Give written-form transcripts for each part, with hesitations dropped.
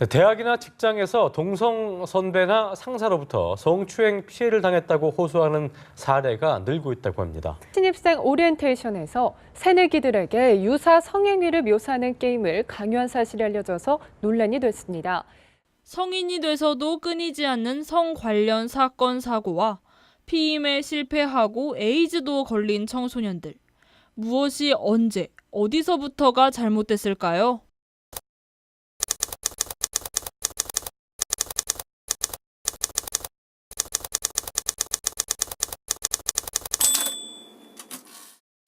대학이나 직장에서 동성 선배나 상사로부터 성추행 피해를 당했다고 호소하는 사례가 늘고 있다고 합니다. 신입생 오리엔테이션에서 새내기들에게 유사 성행위를 묘사하는 게임을 강요한 사실이 알려져서 논란이 됐습니다. 성인이 돼서도 끊이지 않는 성 관련 사건 사고와 피임에 실패하고 에이즈도 걸린 청소년들. 무엇이 언제, 어디서부터가 잘못됐을까요?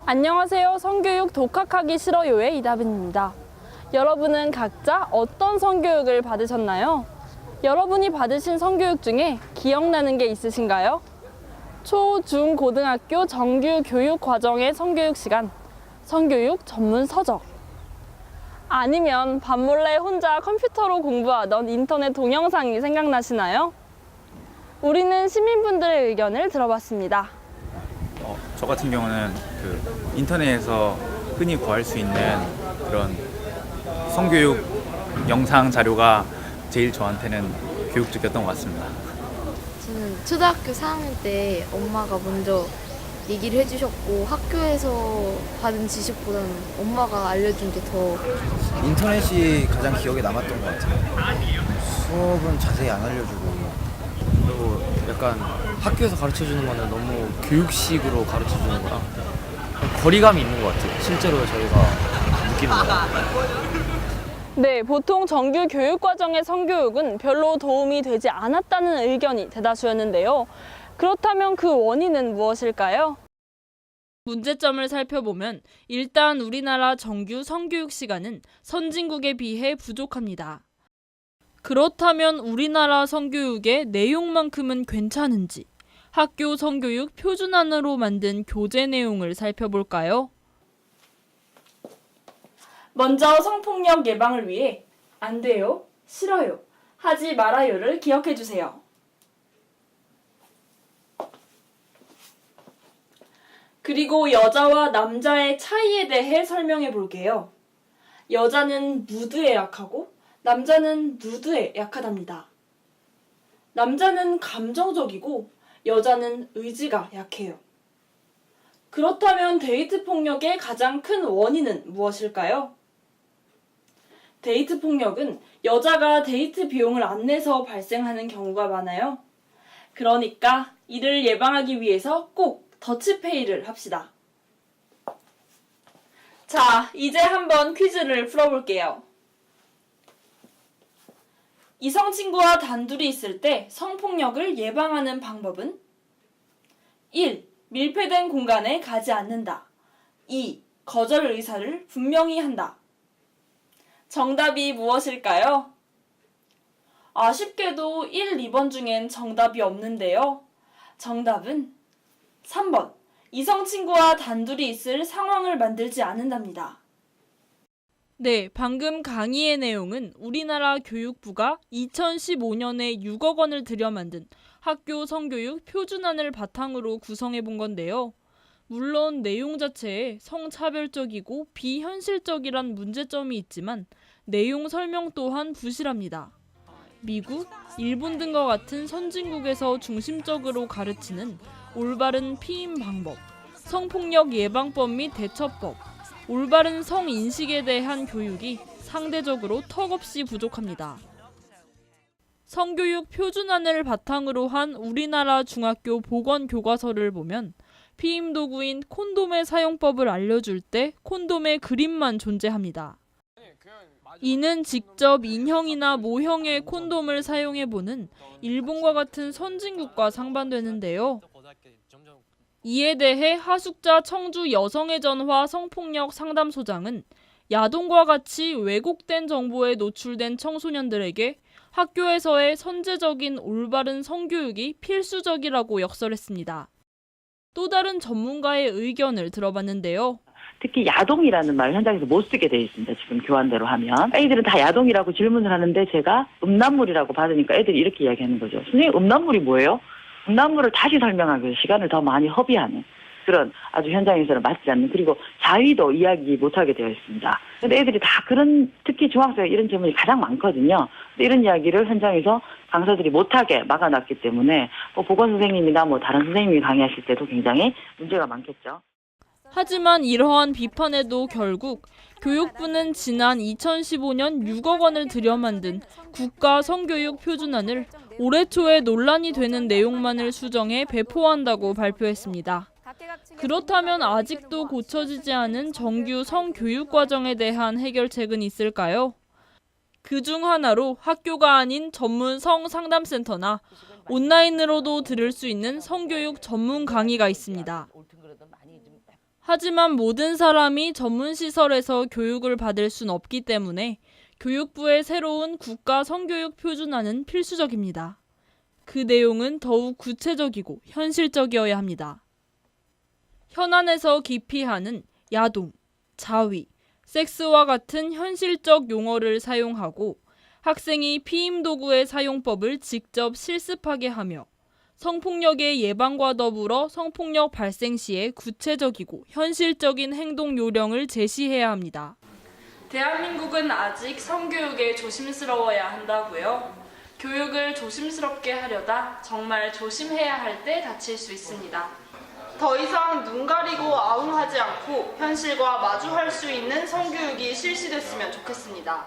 안녕하세요. 성교육 독학하기 싫어요의 이다빈입니다. 여러분은 각자 어떤 성교육을 받으셨나요? 여러분이 받으신 성교육 중에 기억나는 게 있으신가요? 초, 중, 고등학교 정규 교육 과정의 성교육 시간, 성교육 전문 서적. 아니면 밤몰래 혼자 컴퓨터로 공부하던 인터넷 동영상이 생각나시나요? 우리는 시민분들의 의견을 들어봤습니다. 저 같은 경우는 인터넷에서 흔히 구할 수 있는 그런 성교육 영상 자료가 제일 저한테는 교육적이었던 것 같습니다. 저는 초등학교 4학년 때 엄마가 먼저 얘기를 해주셨고 학교에서 받은 지식보다는 엄마가 알려준 게 더 인터넷이 가장 기억에 남았던 것 같아요. 수업은 자세히 안 알려주고 그리고 약간 학교에서 가르쳐주는 거는 너무 교육식으로 가르쳐주는 거랑 거리감이 있는 것 같아요. 실제로 저희가 느끼는 거랑. 네, 보통 정규 교육 과정의 성교육은 별로 도움이 되지 않았다는 의견이 대다수였는데요. 그렇다면 그 원인은 무엇일까요? 문제점을 살펴보면 일단 우리나라 정규 성교육 시간은 선진국에 비해 부족합니다. 그렇다면 우리나라 성교육의 내용만큼은 괜찮은지 학교 성교육 표준안으로 만든 교재 내용을 살펴볼까요? 먼저 성폭력 예방을 위해 안 돼요, 싫어요, 하지 말아요를 기억해 주세요. 그리고 여자와 남자의 차이에 대해 설명해 볼게요. 여자는 무드에 약하고 남자는 누드에 약하답니다. 남자는 감정적이고 여자는 의지가 약해요. 그렇다면 데이트 폭력의 가장 큰 원인은 무엇일까요? 데이트 폭력은 여자가 데이트 비용을 안 내서 발생하는 경우가 많아요. 그러니까 이를 예방하기 위해서 꼭 더치페이를 합시다. 자, 이제 한번 퀴즈를 풀어볼게요. 이성 친구와 단둘이 있을 때 성폭력을 예방하는 방법은 1. 밀폐된 공간에 가지 않는다. 2. 거절 의사를 분명히 한다. 정답이 무엇일까요? 아쉽게도 1, 2번 중엔 정답이 없는데요. 정답은 3번. 이성 친구와 단둘이 있을 상황을 만들지 않는답니다. 네, 방금 강의의 내용은 우리나라 교육부가 2015년에 6억 원을 들여 만든 학교 성교육 표준안을 바탕으로 구성해 본 건데요. 물론 내용 자체에 성차별적이고 비현실적이란 문제점이 있지만 내용 설명 또한 부실합니다. 미국, 일본 등과 같은 선진국에서 중심적으로 가르치는 올바른 피임 방법, 성폭력 예방법 및 대처법, 올바른 성인식에 대한 교육이 상대적으로 턱없이 부족합니다. 성교육 표준안을 바탕으로 한 우리나라 중학교 보건교과서를 보면 피임 도구인 콘돔의 사용법을 알려줄 때 콘돔의 그림만 존재합니다. 이는 직접 인형이나 모형의 콘돔을 사용해보는 일본과 같은 선진국과 상반되는데요. 이에 대해 하숙자 청주 여성의 전화 성폭력 상담소장은 야동과 같이 왜곡된 정보에 노출된 청소년들에게 학교에서의 선제적인 올바른 성교육이 필수적이라고 역설했습니다. 또 다른 전문가의 의견을 들어봤는데요. 특히 야동이라는 말을 현장에서 못 쓰게 돼 있습니다. 지금 교환대로 하면. 애들은 다 야동이라고 질문을 하는데 제가 음란물이라고 받으니까 애들이 이렇게 이야기하는 거죠. 선생님, 음란물이 뭐예요? 음란물을 다시 설명하기 위해서 시간을 더 많이 허비하는 그런 아주 현장에서는 맞지 않는, 그리고 자위도 이야기 못하게 되어 있습니다. 근데 애들이 다 그런, 특히 중학생 이런 질문이 가장 많거든요. 이런 이야기를 현장에서 강사들이 못하게 막아놨기 때문에 보건 선생님이나 다른 선생님이 강의하실 때도 굉장히 문제가 많겠죠. 하지만 이러한 비판에도 결국 교육부는 지난 2015년 6억 원을 들여 만든 국가 성교육 표준안을 올해 초에 논란이 되는 내용만을 수정해 배포한다고 발표했습니다. 그렇다면 아직도 고쳐지지 않은 정규 성교육 과정에 대한 해결책은 있을까요? 그중 하나로 학교가 아닌 전문 성상담센터나 온라인으로도 들을 수 있는 성교육 전문 강의가 있습니다. 하지만 모든 사람이 전문 시설에서 교육을 받을 순 없기 때문에 교육부의 새로운 국가 성교육 표준안은 필수적입니다. 그 내용은 더욱 구체적이고 현실적이어야 합니다. 현안에서 기피하는 야동, 자위, 섹스와 같은 현실적 용어를 사용하고 학생이 피임 도구의 사용법을 직접 실습하게 하며 성폭력의 예방과 더불어 성폭력 발생 시에 구체적이고 현실적인 행동 요령을 제시해야 합니다. 대한민국은 아직 성교육에 조심스러워야 한다고요? 교육을 조심스럽게 하려다 정말 조심해야 할 때 다칠 수 있습니다. 더 이상 눈 가리고 아웅하지 않고 현실과 마주할 수 있는 성교육이 실시됐으면 좋겠습니다.